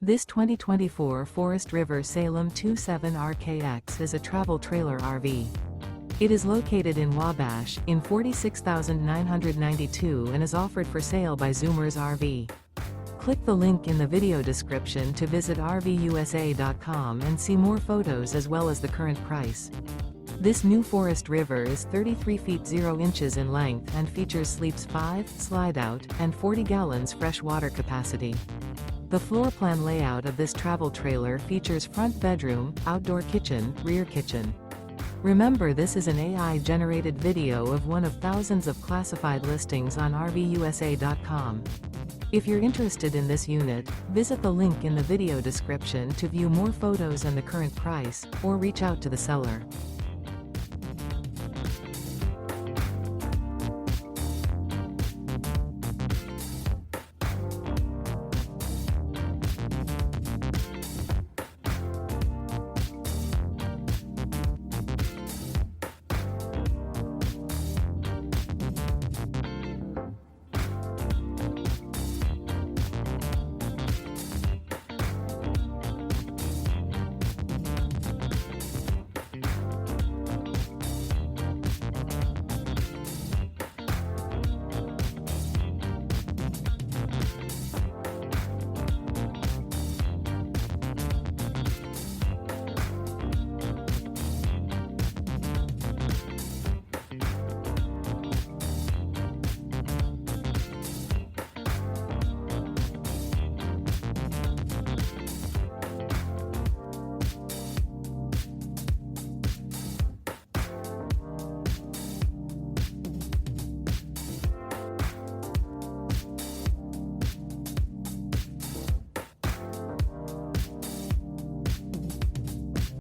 This 2024 Forest River Salem 27RKX is a travel trailer RV. It is located in Wabash, in 46,992 and is offered for sale by Zoomers RV. Click the link in the video description to visit RVUSA.com and see more photos as well as the current price. This new Forest River is 33 feet 0 inches in length and features sleeps 5, slide-out, and 40 gallons fresh water capacity. The floor plan layout of this travel trailer features front bedroom, outdoor kitchen, rear kitchen. Remember, this is an AI-generated video of one of thousands of classified listings on RVUSA.com. If you're interested in this unit, visit the link in the video description to view more photos and the current price, or reach out to the seller.